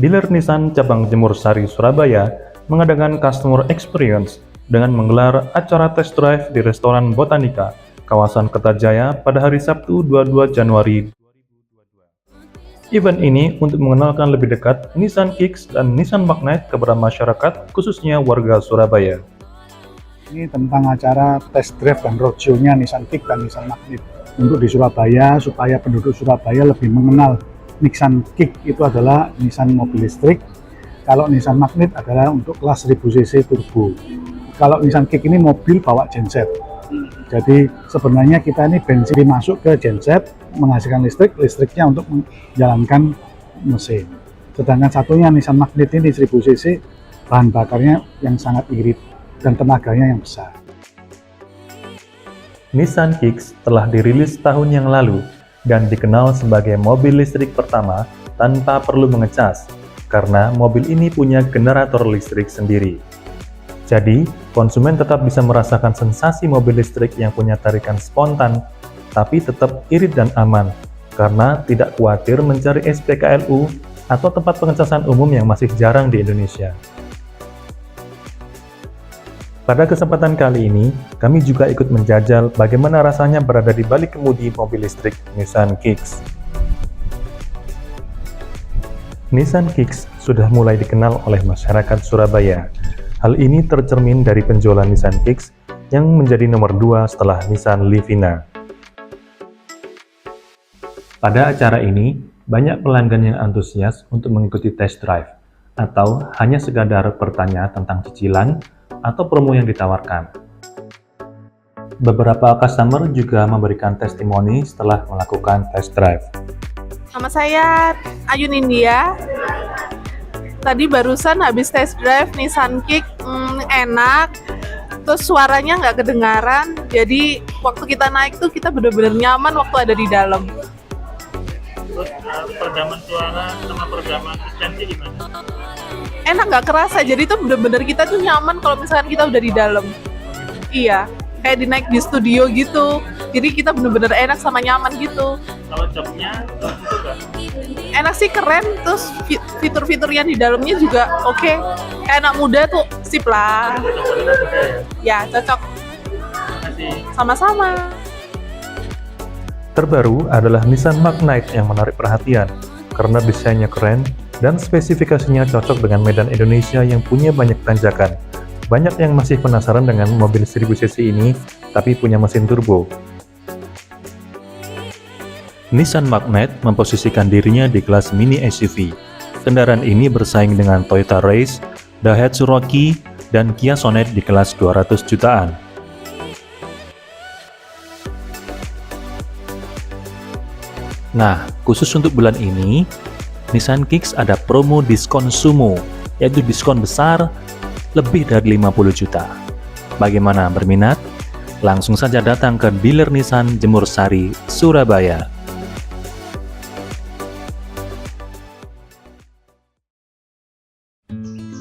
Dealer Nissan cabang Jemur Sari, Surabaya mengadakan customer experience dengan menggelar acara test drive di restoran Botanica, kawasan Kertajaya pada hari Sabtu 22 Januari. Event ini untuk mengenalkan lebih dekat Nissan Kicks dan Nissan Magnite kepada masyarakat, khususnya warga Surabaya. Ini tentang acara test drive dan roadshow-nya Nissan Kicks dan Nissan Magnite untuk di Surabaya, supaya penduduk Surabaya lebih mengenal Nissan Kicks itu adalah Nissan mobil listrik. Kalau Nissan Magnite adalah untuk kelas 1000 cc turbo. Kalau Nissan Kicks ini mobil bawa genset. Jadi sebenarnya kita ini bensin masuk ke genset, menghasilkan listrik, listriknya untuk menjalankan mesin. Sedangkan satunya Nissan Magnite ini 1000 cc, bahan bakarnya yang sangat irit dan tenaganya yang besar. Nissan Kicks telah dirilis tahun yang lalu dan dikenal sebagai mobil listrik pertama tanpa perlu mengecas, karena mobil ini punya generator listrik sendiri. Jadi, konsumen tetap bisa merasakan sensasi mobil listrik yang punya tarikan spontan, tapi tetap irit dan aman, karena tidak khawatir mencari SPKLU atau tempat pengecasan umum yang masih jarang di Indonesia. Pada kesempatan kali ini, kami juga ikut menjajal bagaimana rasanya berada di balik kemudi mobil listrik Nissan Kicks. Nissan Kicks sudah mulai dikenal oleh masyarakat Surabaya. Hal ini tercermin dari penjualan Nissan Kicks yang menjadi nomor 2 setelah Nissan Livina. Pada acara ini, banyak pelanggan yang antusias untuk mengikuti test drive, atau hanya sekadar bertanya tentang cicilan atau promo yang ditawarkan. Beberapa customer juga memberikan testimoni setelah melakukan test drive. Nama saya Ayun India. Tadi barusan habis test drive Nissan Kicks, enak. Terus suaranya nggak kedengaran. Jadi waktu kita naik tuh kita benar-benar nyaman waktu ada di dalam. Terus peredaman suara sama peredaman tensi gimana? Enak, nggak kerasa. Jadi tuh benar-benar kita tuh nyaman kalau misalkan kita udah di dalam. Iya, kayak dinaik di studio gitu. Jadi kita benar-benar enak sama nyaman gitu. Kalau joknya itu nggak? Enak sih, keren. Terus fitur-fitur yang di dalamnya juga oke. Kayak anak muda tuh sip lah. Cocoknya juga ya? Ya, cocok. Terima kasih. Sama-sama. Terbaru adalah Nissan Magnite yang menarik perhatian karena desainnya keren dan spesifikasinya cocok dengan medan Indonesia yang punya banyak tanjakan. Banyak yang masih penasaran dengan mobil 1000 cc ini, tapi punya mesin turbo. Nissan Magnite memposisikan dirinya di kelas mini SUV. Kendaraan ini bersaing dengan Toyota Race, Daihatsu Rocky, dan Kia Sonet di kelas 200 jutaan. Nah, khusus untuk bulan ini, Nissan Kicks ada promo diskon sumo, yaitu diskon besar lebih dari 50 juta. Bagaimana, berminat? Langsung saja datang ke dealer Nissan Jemur Sari, Surabaya.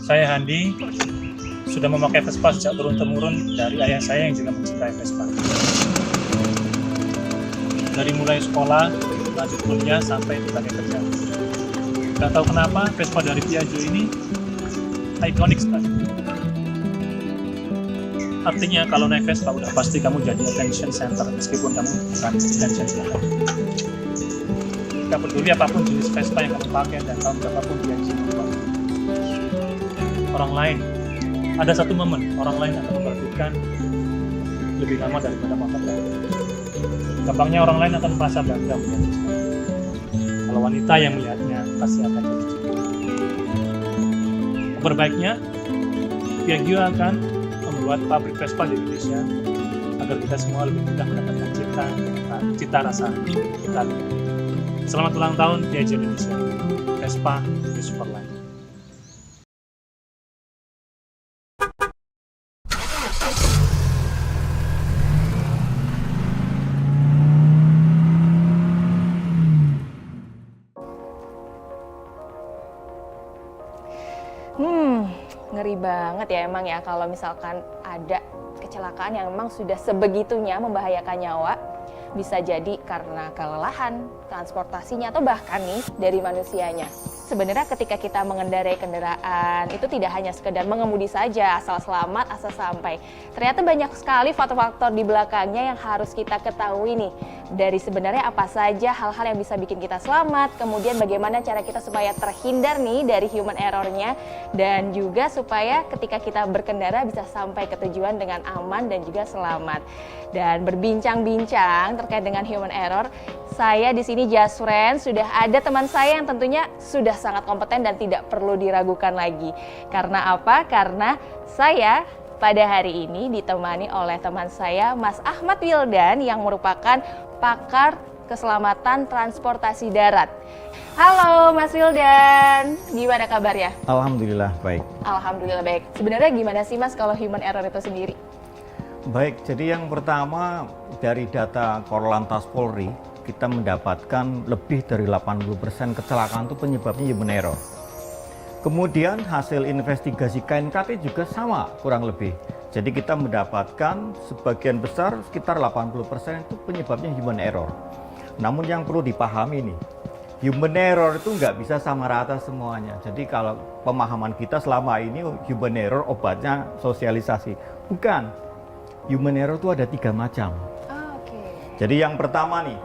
Saya Handi, sudah memakai Vespa sejak turun-temurun dari ayah saya yang juga mencintai Vespa. Dari mulai sekolah, lanjut kuliah, sampai dipakai kerja. Gak tahu kenapa Vespa dari Piaggio ini ikonik sekali. Artinya kalau naik Vespa udah pasti kamu jadi attention center meskipun kamu bukan attention center. Gak peduli apapun jenis Vespa yang kamu pakai dan tahun berapapun dia isi orang lain. Ada satu momen orang lain akan memperhatikan lebih lama daripada motor lain. Gampangnya orang lain akan merasa bangga melihat Vespa. Kalau wanita yang melihatnya pasti akan jatuh cinta. Kabar baiknya, Piaggio akan membuat pabrik Vespa di Indonesia agar kita semua lebih mudah mendapatkan cita rasa Italia. Selamat ulang tahun Piaggio Indonesia. Vespa di Superline. Ngeri banget ya emang ya kalau misalkan ada kecelakaan yang memang sudah sebegitunya membahayakan nyawa. Bisa jadi karena kelelahan, transportasinya, atau bahkan nih dari manusianya. sebenarnya ketika kita mengendarai kendaraan itu tidak hanya sekedar mengemudi saja, asal selamat, asal sampai. Ternyata banyak sekali faktor-faktor di belakangnya yang harus kita ketahui nih. Dari sebenarnya apa saja hal-hal yang bisa bikin kita selamat, kemudian bagaimana cara kita supaya terhindar nih dari human error-nya, dan juga supaya ketika kita berkendara bisa sampai ke tujuan dengan aman dan juga selamat. Dan berbincang-bincang terkait dengan human error, saya di sini Jasfriend, sudah ada teman saya yang tentunya sudah sangat kompeten dan tidak perlu diragukan lagi. Karena apa? Karena saya pada hari ini ditemani oleh teman saya Mas Ahmad Wildan yang merupakan pakar keselamatan transportasi darat. Halo Mas Wildan, gimana kabarnya? Alhamdulillah baik. Alhamdulillah baik. Sebenarnya gimana sih Mas kalau human error itu sendiri? Baik, jadi yang pertama dari data Korlantas Polri, kita mendapatkan lebih dari 80% kecelakaan itu penyebabnya human error. Kemudian hasil investigasi KNKT juga sama kurang lebih. Jadi kita mendapatkan sebagian besar sekitar 80% itu penyebabnya human error. Namun yang perlu dipahami nih, human error itu nggak bisa sama rata semuanya. Jadi kalau pemahaman kita selama ini human error obatnya sosialisasi. Bukan, human error itu ada 3 macam. Jadi yang pertama nih,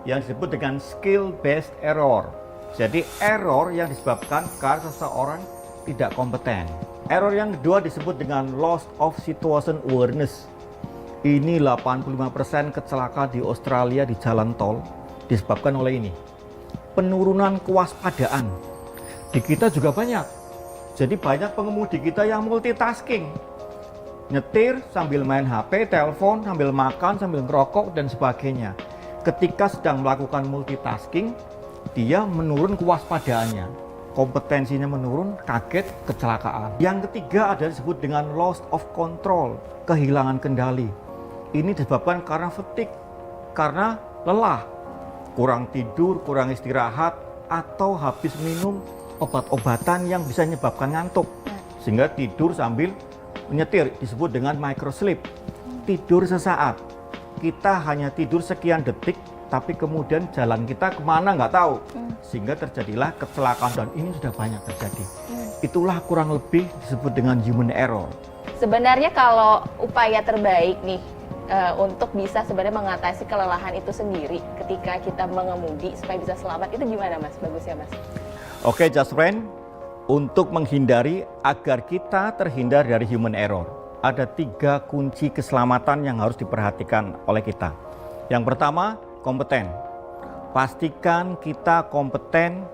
yang disebut dengan skill based error. Jadi error yang disebabkan karena seseorang tidak kompeten. Error yang kedua disebut dengan loss of situation awareness. Ini 85% kecelakaan di Australia di jalan tol disebabkan oleh ini. Penurunan kewaspadaan. Di kita juga banyak. Jadi banyak pengemudi kita yang multitasking. Nyetir sambil main HP, telepon, sambil makan, sambil ngerokok dan sebagainya. Ketika sedang melakukan multitasking, dia menurun kewaspadaannya, kompetensinya menurun, kaget, kecelakaan. Yang ketiga ada disebut dengan loss of control, kehilangan kendali. Ini disebabkan karena fatigue, karena lelah, kurang tidur, kurang istirahat, atau habis minum obat-obatan yang bisa menyebabkan ngantuk, sehingga tidur sambil menyetir, disebut dengan microsleep. Tidur sesaat, kita hanya tidur sekian detik, tapi kemudian jalan kita kemana nggak tahu, sehingga terjadilah kecelakaan, dan ini sudah banyak terjadi. Itulah kurang lebih disebut dengan human error. Sebenarnya kalau upaya terbaik nih untuk bisa sebenarnya mengatasi kelelahan itu sendiri ketika kita mengemudi supaya bisa selamat, itu gimana Mas? Bagus ya Mas? Oke, Jasfriend, untuk menghindari agar kita terhindar dari human error, ada 3 kunci keselamatan yang harus diperhatikan oleh kita. Yang pertama, kompeten. Pastikan kita kompeten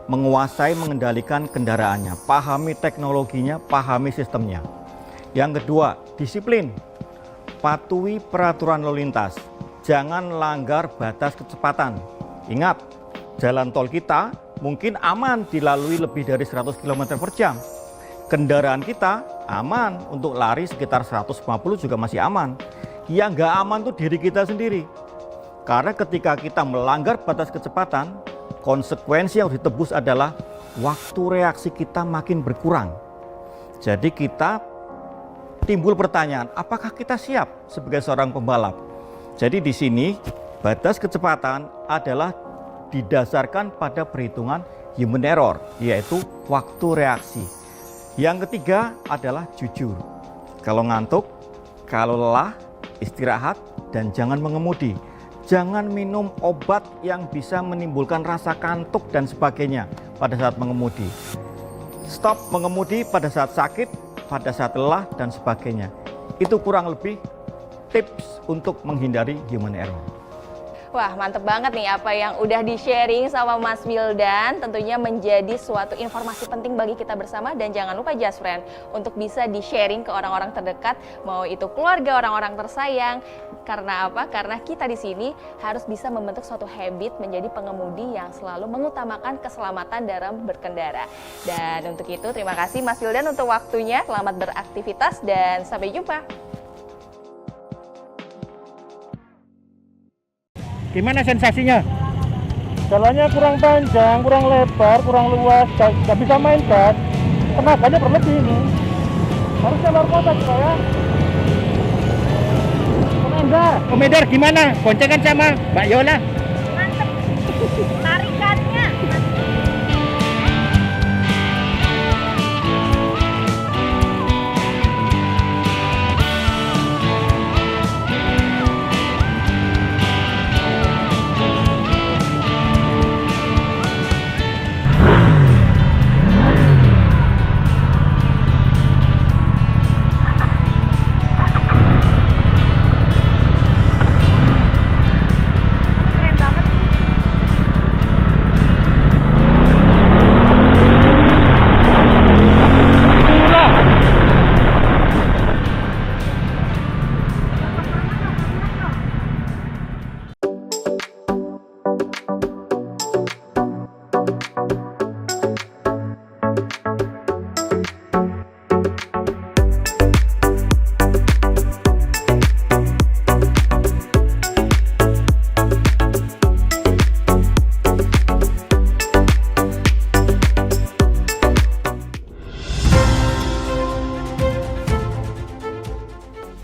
menguasai mengendalikan kendaraannya, pahami teknologinya, pahami sistemnya. Yang kedua, disiplin. Patuhi peraturan lalu lintas. Jangan langgar batas kecepatan. Ingat, jalan tol kita mungkin aman dilalui lebih dari 100 km per jam. Kendaraan kita aman untuk lari sekitar 150 juga masih aman. Yang nggak aman tuh diri kita sendiri. Karena ketika kita melanggar batas kecepatan, konsekuensi yang ditebus adalah waktu reaksi kita makin berkurang. Jadi kita timbul pertanyaan, apakah kita siap sebagai seorang pembalap? Jadi di sini batas kecepatan adalah didasarkan pada perhitungan human error, yaitu waktu reaksi. Yang ketiga adalah jujur. Kalau ngantuk, kalau lelah, istirahat, dan jangan mengemudi. Jangan minum obat yang bisa menimbulkan rasa kantuk dan sebagainya pada saat mengemudi. Stop mengemudi pada saat sakit, pada saat lelah, dan sebagainya. Itu kurang lebih tips untuk menghindari human error. Wah, mantep banget nih apa yang udah di-sharing sama Mas Wildan. Tentunya menjadi suatu informasi penting bagi kita bersama. Dan jangan lupa Jasfriend untuk bisa di-sharing ke orang-orang terdekat, mau itu keluarga, orang-orang tersayang. Karena apa? Karena kita di sini harus bisa membentuk suatu habit menjadi pengemudi yang selalu mengutamakan keselamatan dalam berkendara. Dan untuk itu terima kasih Mas Wildan untuk waktunya. Selamat beraktivitas dan sampai jumpa. Gimana sensasinya? Jalannya kurang panjang, kurang lebar, kurang luas, nggak bisa main gas, tenaganya berlebih ini. Harusnya luar kota juga ya. Komedar gimana? Boncengan sama Mbak Yola? Mantep, tarikannya.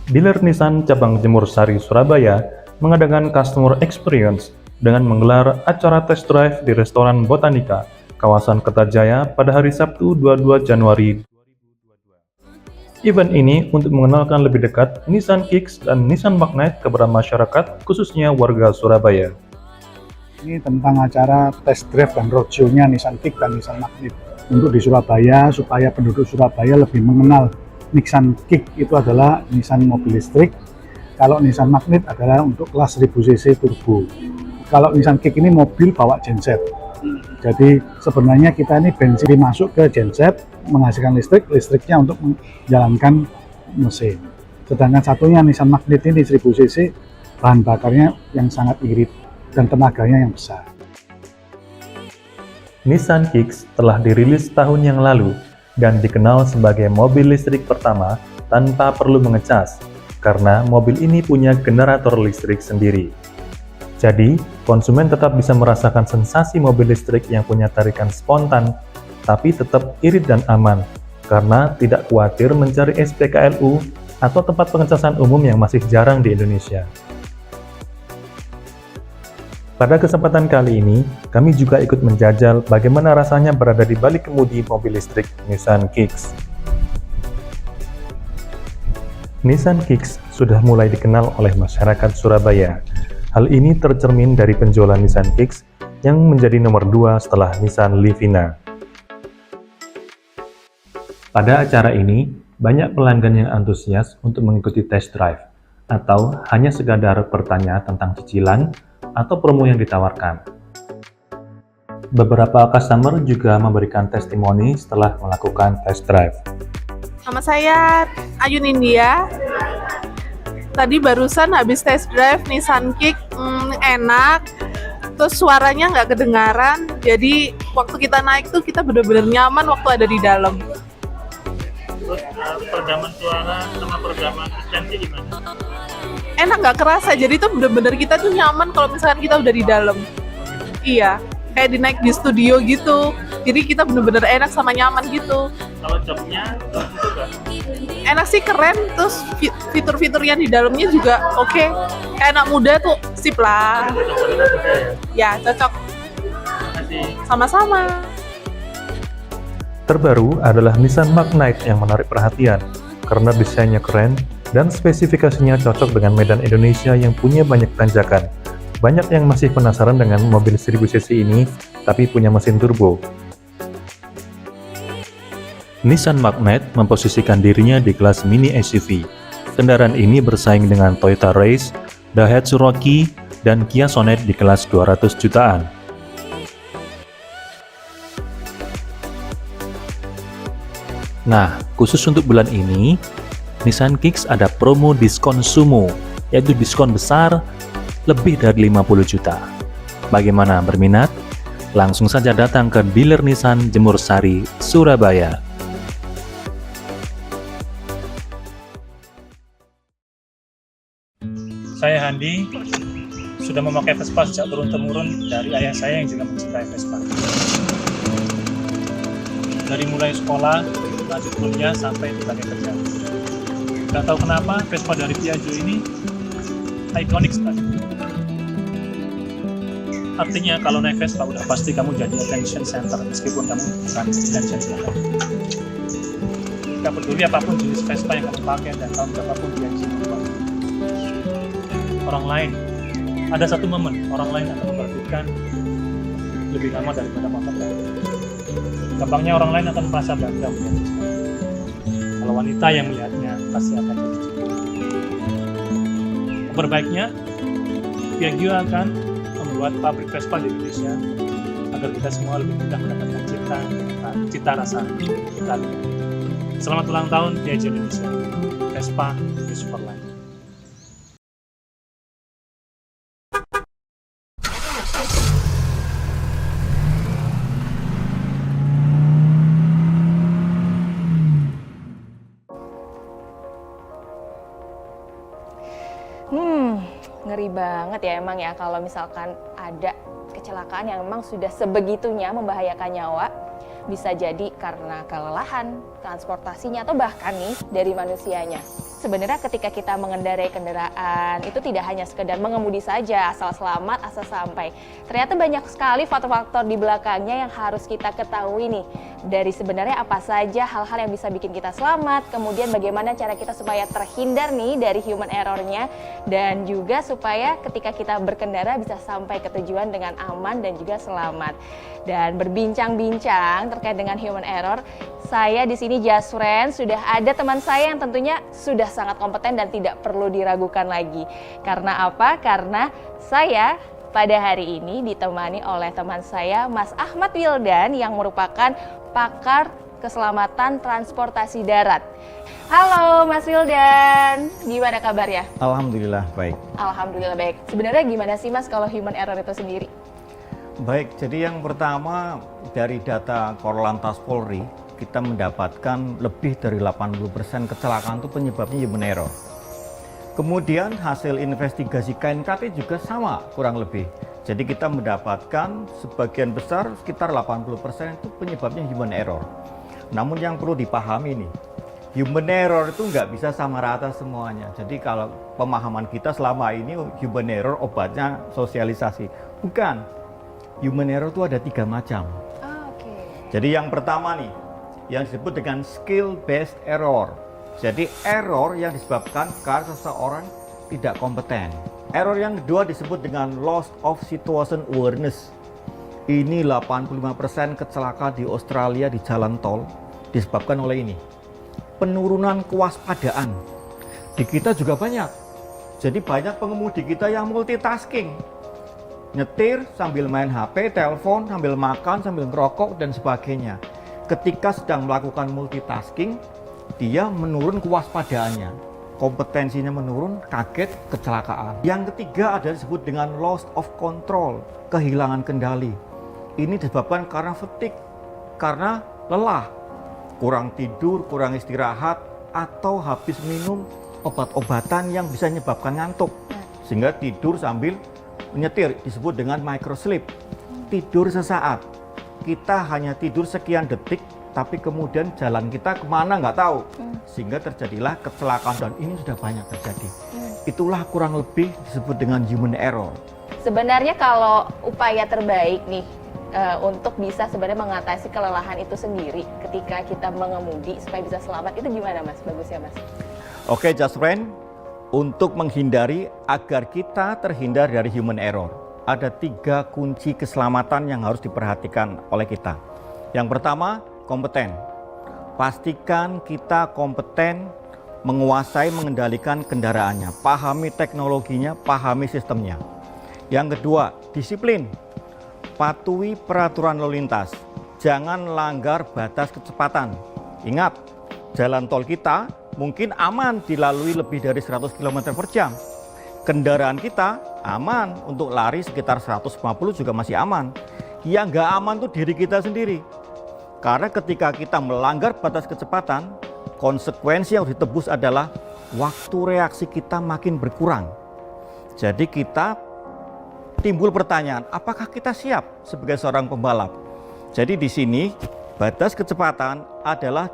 Dealer Nissan cabang Jemur Sari, Surabaya mengadakan customer experience dengan menggelar acara test drive di restoran Botanica, kawasan Kertajaya pada hari Sabtu 22 Januari. Event ini untuk mengenalkan lebih dekat Nissan Kicks dan Nissan Magnite kepada masyarakat, khususnya warga Surabaya. Ini tentang acara test drive dan roadshow-nya Nissan Kicks dan Nissan Magnite untuk di Surabaya, supaya penduduk Surabaya lebih mengenal Nissan Kicks itu adalah Nissan mobil listrik. Kalau Nissan Magnite adalah untuk kelas 1000 cc turbo. Kalau Nissan Kicks ini mobil bawa genset. Jadi sebenarnya kita ini bensin masuk ke genset, menghasilkan listrik, listriknya untuk menjalankan mesin. Sedangkan satunya Nissan Magnite ini 1000 cc, bahan bakarnya yang sangat irit dan tenaganya yang besar. Nissan Kicks telah dirilis tahun yang lalu dan dikenal sebagai mobil listrik pertama tanpa perlu mengecas, karena mobil ini punya generator listrik sendiri. Jadi, konsumen tetap bisa merasakan sensasi mobil listrik yang punya tarikan spontan, tapi tetap irit dan aman, karena tidak khawatir mencari SPKLU atau tempat pengecasan umum yang masih jarang di Indonesia. Pada kesempatan kali ini, kami juga ikut menjajal bagaimana rasanya berada di balik kemudi mobil listrik Nissan Kicks. Nissan Kicks sudah mulai dikenal oleh masyarakat Surabaya. Hal ini tercermin dari penjualan Nissan Kicks yang menjadi nomor 2 setelah Nissan Livina. Pada acara ini, banyak pelanggan yang antusias untuk mengikuti test drive, atau hanya sekadar bertanya tentang cicilan atau promo yang ditawarkan. Beberapa customer juga memberikan testimoni setelah melakukan test drive. Nama saya Ayun India. Tadi barusan habis test drive Nissan Kicks, enak. Terus suaranya nggak kedengaran. Jadi waktu kita naik tuh kita benar-benar nyaman waktu ada di dalam. Terus peredaman suara sama peredaman tensi gimana? Enak, nggak kerasa. Jadi tuh benar-benar kita tuh nyaman kalau misalkan kita udah di dalam. Iya, kayak dinaik di studio gitu. Jadi kita benar-benar enak sama nyaman gitu. Kalau joknya itu kan? Enak sih, keren. Terus fitur-fitur yang di dalamnya juga oke. Kayak anak muda tuh sip lah. Ya, cocok. Sama-sama. Terbaru adalah Nissan Magnite yang menarik perhatian karena desainnya keren dan spesifikasinya cocok dengan medan Indonesia yang punya banyak tanjakan. Banyak yang masih penasaran dengan mobil 1000 cc ini, tapi punya mesin turbo. Nissan Magnite memposisikan dirinya di kelas mini SUV. Kendaraan ini bersaing dengan Toyota Race, Daihatsu Rocky, dan Kia Sonet di kelas 200 jutaan. Nah, khusus untuk bulan ini, Nissan Kicks ada promo diskon sumo, yaitu diskon besar lebih dari 50 juta. Bagaimana, berminat? Langsung saja datang ke dealer Nissan Jemur Sari, Surabaya. Saya Handi, sudah memakai Vespa sejak turun-temurun dari ayah saya yang juga mencintai Vespa. Dari mulai sekolah, lanjut kuliah, sampai dipakai kerja. Gak tahu kenapa Vespa dari Piaggio ini ikonik sekali. Artinya kalau naik Vespa udah pasti kamu jadi attention center meskipun kamu bukan attention center. Gak peduli apapun jenis Vespa yang kamu pakai dan tahun berapapun dia isi membuat. Orang lain, ada satu momen orang lain akan memperhatikan lebih lama daripada motor lain. Gampangnya orang lain akan merasa bangga melihat Vespa. Kalau wanita yang melihatnya pasti akan jatuh cinta. Kabar baiknya, Piaggio akan membuat pabrik Vespa di Indonesia agar kita semua lebih mudah mendapatkan cita rasa Italia. Selamat ulang tahun Piaggio Indonesia. Vespa di Superline. Ngeri banget ya emang ya kalau misalkan ada kecelakaan yang memang sudah sebegitunya membahayakan nyawa. Bisa jadi karena kelelahan, transportasinya, atau bahkan nih dari manusianya. sebenarnya ketika kita mengendarai kendaraan itu tidak hanya sekedar mengemudi saja, asal selamat, asal sampai. Ternyata banyak sekali faktor-faktor di belakangnya yang harus kita ketahui nih. Dari sebenarnya apa saja hal-hal yang bisa bikin kita selamat, kemudian bagaimana cara kita supaya terhindar nih dari human error-nya, dan juga supaya ketika kita berkendara bisa sampai ke tujuan dengan aman dan juga selamat. Dan berbincang-bincang terkait dengan human error, saya di sini Jasfriend, sudah ada teman saya yang tentunya sudah sangat kompeten dan tidak perlu diragukan lagi. Karena apa? Karena saya pada hari ini ditemani oleh teman saya Mas Ahmad Wildan yang merupakan pakar keselamatan transportasi darat. Halo Mas Wildan, gimana kabarnya? Alhamdulillah baik. Alhamdulillah baik. Sebenarnya gimana sih Mas kalau human error itu sendiri? Baik, jadi yang pertama dari data Korlantas Polri, kita mendapatkan lebih dari 80% kecelakaan itu penyebabnya human error. Kemudian hasil investigasi KNKT juga sama kurang lebih. Jadi kita mendapatkan sebagian besar sekitar 80% itu penyebabnya human error. Namun yang perlu dipahami nih, human error itu nggak bisa sama rata semuanya. Jadi kalau pemahaman kita selama ini human error obatnya sosialisasi. Bukan, human error itu ada 3 macam. Jadi yang pertama nih, yang disebut dengan skill based error. Jadi error yang disebabkan karena seseorang tidak kompeten. Error yang kedua disebut dengan loss of situation awareness. Ini 85% kecelakaan di Australia di jalan tol disebabkan oleh ini. Penurunan kewaspadaan. Di kita juga banyak. Jadi banyak pengemudi kita yang multitasking. Nyetir sambil main HP, telepon, sambil makan, sambil ngerokok dan sebagainya. Ketika sedang melakukan multitasking, dia menurun kewaspadaannya, kompetensinya menurun, kaget, kecelakaan. Yang ketiga ada disebut dengan loss of control, kehilangan kendali. Ini disebabkan karena fatigue, karena lelah, kurang tidur, kurang istirahat, atau habis minum obat-obatan yang bisa menyebabkan ngantuk, sehingga tidur sambil menyetir, disebut dengan microsleep. Tidur sesaat, kita hanya tidur sekian detik, tapi kemudian jalan kita kemana nggak tahu, sehingga terjadilah kecelakaan dan ini sudah banyak terjadi. Itulah kurang lebih disebut dengan human error. Sebenarnya kalau upaya terbaik nih untuk bisa sebenarnya mengatasi kelelahan itu sendiri ketika kita mengemudi supaya bisa selamat itu gimana Mas? Bagus ya Mas? Oke Jasfriend, untuk menghindari agar kita terhindar dari human error, ada 3 kunci keselamatan yang harus diperhatikan oleh kita. Yang pertama, kompeten. Pastikan kita kompeten menguasai mengendalikan kendaraannya, pahami teknologinya, pahami sistemnya. Yang kedua, disiplin. Patuhi peraturan lalu lintas. Jangan langgar batas kecepatan. Ingat, jalan tol kita mungkin aman dilalui lebih dari 100 km per jam. Kendaraan kita aman untuk lari sekitar 150 juga masih aman. Yang nggak aman tuh diri kita sendiri. Karena ketika kita melanggar batas kecepatan, konsekuensi yang ditebus adalah waktu reaksi kita makin berkurang. Jadi kita timbul pertanyaan, apakah kita siap sebagai seorang pembalap? Jadi di sini batas kecepatan adalah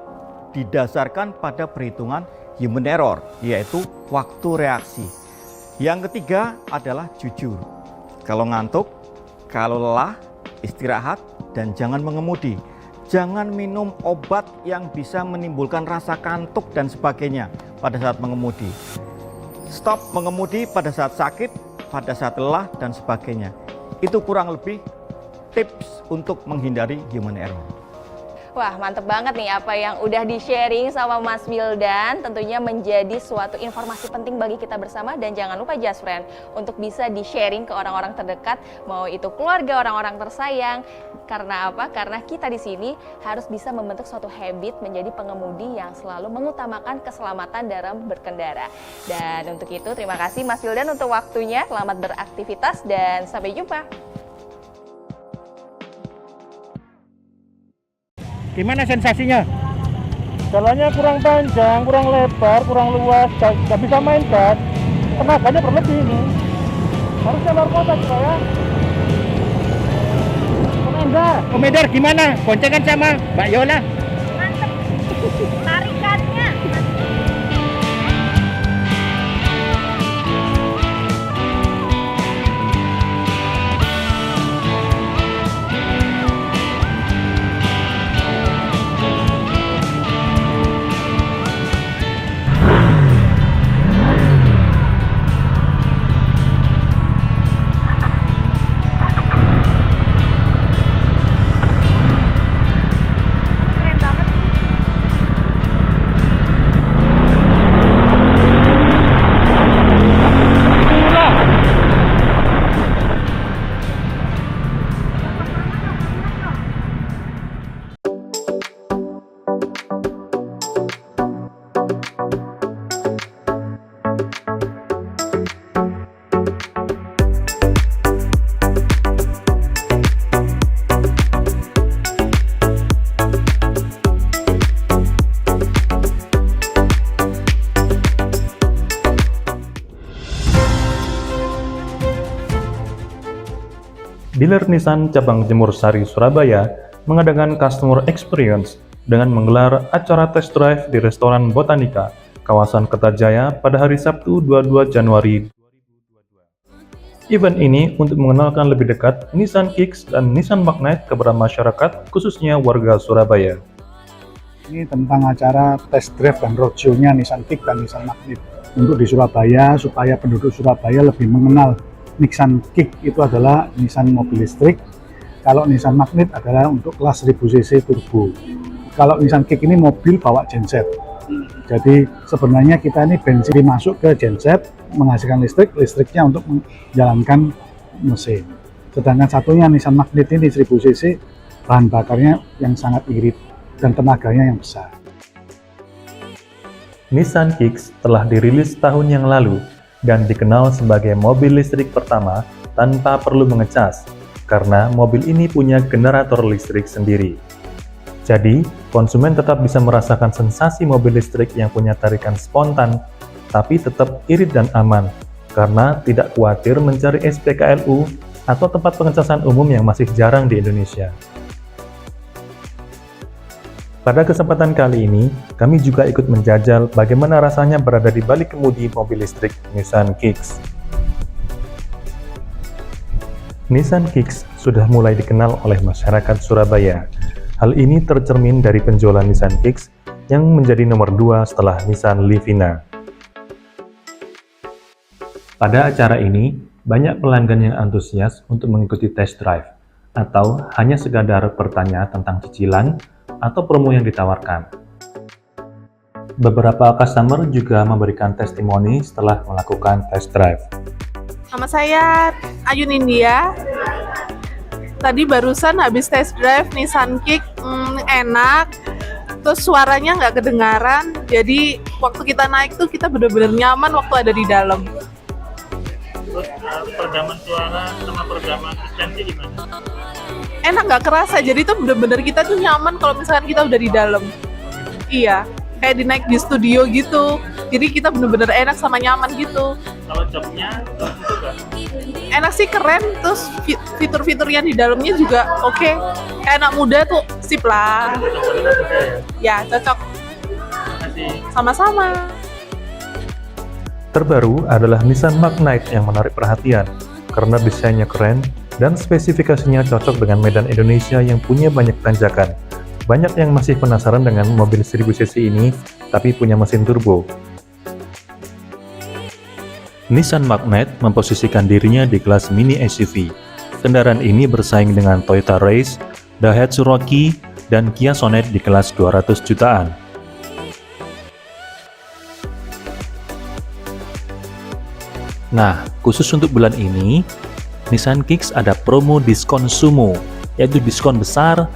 didasarkan pada perhitungan human error, yaitu waktu reaksi. Yang ketiga adalah jujur. Kalau ngantuk, kalau lelah, istirahat, dan jangan mengemudi. Jangan minum obat yang bisa menimbulkan rasa kantuk dan sebagainya pada saat mengemudi. Stop mengemudi pada saat sakit, pada saat lelah, dan sebagainya. Itu kurang lebih tips untuk menghindari human error. Wah, mantep banget nih apa yang udah di-sharing sama Mas Wildan. Tentunya menjadi suatu informasi penting bagi kita bersama. Dan jangan lupa Jasfriend untuk bisa di-sharing ke orang-orang terdekat, mau itu keluarga, orang-orang tersayang. Karena apa? Karena kita di sini harus bisa membentuk suatu habit menjadi pengemudi yang selalu mengutamakan keselamatan dalam berkendara. Dan untuk itu terima kasih Mas Wildan untuk waktunya. Selamat beraktivitas dan sampai jumpa. Gimana sensasinya? Jalannya kurang panjang, kurang lebar, kurang luas, nggak bisa main gas, tenaganya berlebih ini. Harusnya luar kota juga ya. Komedar gimana? Boncengan sama Mbak Yola? Mantep, tarikannya. Dealer Nissan cabang Jemur Sari, Surabaya mengadakan customer experience dengan menggelar acara test drive di restoran Botanica, kawasan Kertajaya pada hari Sabtu 22 Januari. Event ini untuk mengenalkan lebih dekat Nissan Kicks dan Nissan Magnite kepada masyarakat, khususnya warga Surabaya. Ini tentang acara test drive dan roadshow-nya Nissan Kicks dan Nissan Magnite untuk di Surabaya, supaya penduduk Surabaya lebih mengenal Nissan Kicks itu adalah Nissan mobil listrik. Kalau Nissan Magnite adalah untuk kelas 1000 cc turbo. Kalau Nissan Kicks ini mobil bawa genset. Jadi sebenarnya kita ini bensin masuk ke genset, menghasilkan listrik, listriknya untuk menjalankan mesin. Sedangkan satunya Nissan Magnite ini 1000 cc, bahan bakarnya yang sangat irit dan tenaganya yang besar. Nissan Kicks telah dirilis tahun yang lalu dan dikenal sebagai mobil listrik pertama tanpa perlu mengecas, karena mobil ini punya generator listrik sendiri. Jadi, konsumen tetap bisa merasakan sensasi mobil listrik yang punya tarikan spontan, tapi tetap irit dan aman, karena tidak khawatir mencari SPKLU atau tempat pengecasan umum yang masih jarang di Indonesia. Pada kesempatan kali ini, kami juga ikut menjajal bagaimana rasanya berada di balik kemudi mobil listrik Nissan Kicks. Nissan Kicks sudah mulai dikenal oleh masyarakat Surabaya. Hal ini tercermin dari penjualan Nissan Kicks yang menjadi nomor 2 setelah Nissan Livina. Pada acara ini, banyak pelanggan yang antusias untuk mengikuti test drive, atau hanya sekadar bertanya tentang cicilan atau promo yang ditawarkan. Beberapa customer juga memberikan testimoni setelah melakukan test drive. Nama saya Ayun India. Tadi barusan habis test drive Nissan Kicks, enak. Terus suaranya nggak kedengaran. Jadi waktu kita naik tuh kita benar-benar nyaman waktu ada di dalam. Terus peredaman suara sama peredaman tensi gimana? Enak, nggak kerasa. Jadi tuh benar-benar kita tuh nyaman kalau misalkan kita udah di dalam. Iya, kayak dinaik di studio gitu. Jadi kita benar-benar enak sama nyaman gitu. Kalau joknya itu kan? Enak sih, keren. Terus fitur-fitur yang di dalamnya juga oke. Kayak anak muda tuh sip lah. Ya, cocok. Sama-sama. Terbaru adalah Nissan Magnite yang menarik perhatian karena desainnya keren dan spesifikasinya cocok dengan medan Indonesia yang punya banyak tanjakan. Banyak yang masih penasaran dengan mobil 1000 cc ini, tapi punya mesin turbo. Nissan Magnite memposisikan dirinya di kelas mini SUV. Kendaraan ini bersaing dengan Toyota Race, Daihatsu Rocky, dan Kia Sonet di kelas 200 jutaan. Nah, khusus untuk bulan ini, Nissan Kicks ada promo diskon sumo, yaitu diskon besar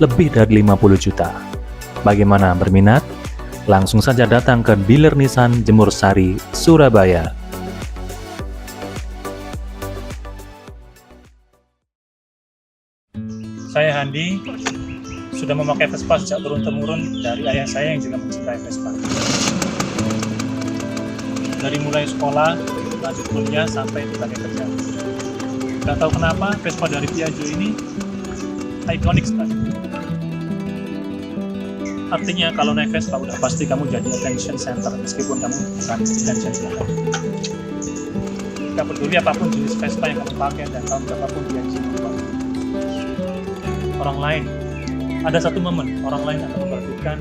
lebih dari 50 juta. Bagaimana, berminat? Langsung saja datang ke dealer Nissan Jemur Sari, Surabaya. Saya Handi, sudah memakai Vespa sejak turun-temurun dari ayah saya yang juga mencintai Vespa. Dari mulai sekolah, lanjut kuliah, sampai dipakai kerja. Gak tahu kenapa Vespa dari Piaggio ini ikonik sekali. Artinya kalau naik Vespa udah pasti kamu jadi attention center meskipun kamu bukan attention center. Gak peduli apapun jenis Vespa yang kamu pakai dan tahun berapapun dia isi membuat. Orang lain, ada satu momen orang lain akan memperhatikan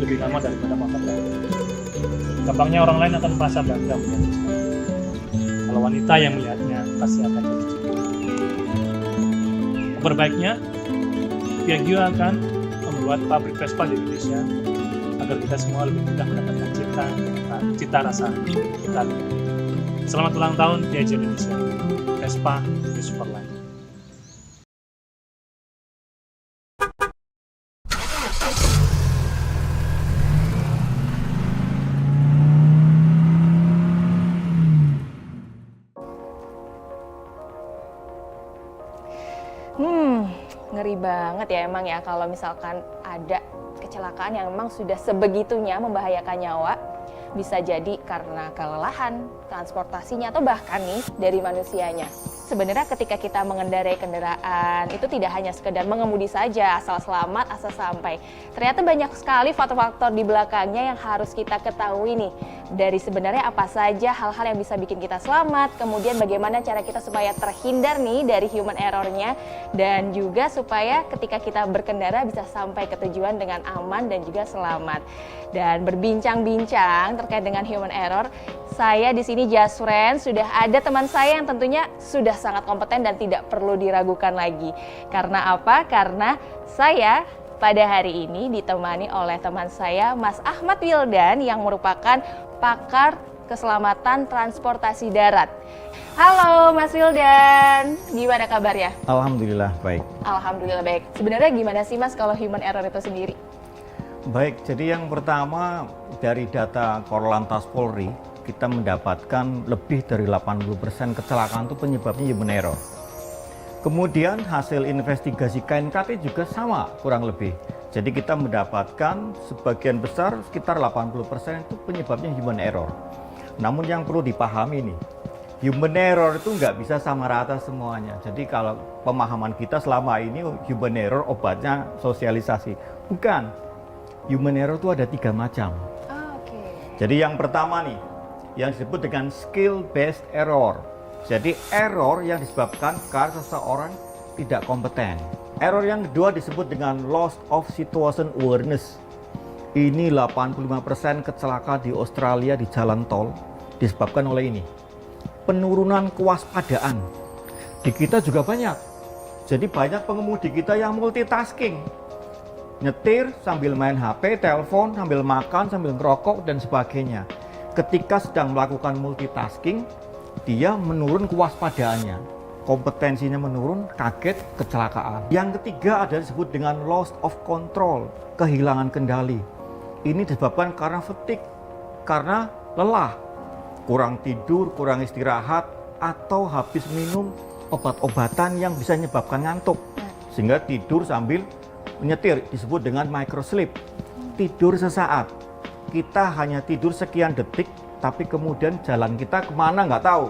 lebih lama daripada motor lain. Gampangnya orang lain akan merasa bangga melihat Vespa. Kalau wanita yang melihatnya pasti akan jatuh cinta. Kabar baiknya, Piaggio akan membuat pabrik Vespa di Indonesia agar kita semua lebih mudah mendapatkan cita rasa Italia. Selamat ulang tahun Piaggio Indonesia. Vespa di Superline. Ngeri banget ya emang ya kalau misalkan ada kecelakaan yang memang sudah sebegitunya membahayakan nyawa. Bisa jadi karena kelelahan, transportasinya, atau bahkan nih dari manusianya. sebenarnya ketika kita mengendarai kendaraan itu tidak hanya sekedar mengemudi saja, asal selamat, asal sampai. Ternyata banyak sekali faktor-faktor di belakangnya yang harus kita ketahui nih. Dari sebenarnya apa saja hal-hal yang bisa bikin kita selamat, kemudian bagaimana cara kita supaya terhindar nih dari human error-nya, dan juga supaya ketika kita berkendara bisa sampai ke tujuan dengan aman dan juga selamat. Dan berbincang-bincang terkait dengan human error, saya di sini Jasren, sudah ada teman saya yang tentunya sudah sangat kompeten dan tidak perlu diragukan lagi. Karena apa? Karena saya pada hari ini ditemani oleh teman saya Mas Ahmad Wildan yang merupakan pakar keselamatan transportasi darat. Halo Mas Wildan, gimana kabarnya? Alhamdulillah baik. Alhamdulillah baik. Sebenarnya gimana sih Mas kalau human error itu sendiri? Baik, jadi yang pertama dari data Korlantas Polri, kita mendapatkan lebih dari 80% kecelakaan itu penyebabnya human error. Kemudian hasil investigasi KNKT juga sama kurang lebih. Jadi kita mendapatkan sebagian besar sekitar 80% itu penyebabnya human error. Namun yang perlu dipahami nih, human error itu nggak bisa sama rata semuanya. Jadi kalau pemahaman kita selama ini human error obatnya sosialisasi. Bukan, human error itu ada 3 macam. Jadi yang pertama nih, yang disebut dengan skill based error. Jadi error yang disebabkan karena seseorang tidak kompeten. Error yang kedua disebut dengan loss of situation awareness. Ini 85% kecelakaan di Australia di jalan tol disebabkan oleh ini. Penurunan kewaspadaan. Di kita juga banyak. Jadi banyak pengemudi kita yang multitasking. Nyetir sambil main HP, telepon, sambil makan, sambil ngerokok dan sebagainya. Ketika sedang melakukan multitasking, dia menurun kewaspadaannya, kompetensinya menurun, kaget, kecelakaan. Yang ketiga ada disebut dengan loss of control, kehilangan kendali. Ini disebabkan karena fatigue, karena lelah, kurang tidur, kurang istirahat, atau habis minum obat-obatan yang bisa menyebabkan ngantuk, sehingga tidur sambil menyetir, disebut dengan microsleep, tidur sesaat. Kita hanya tidur sekian detik, tapi kemudian jalan kita kemana nggak tahu.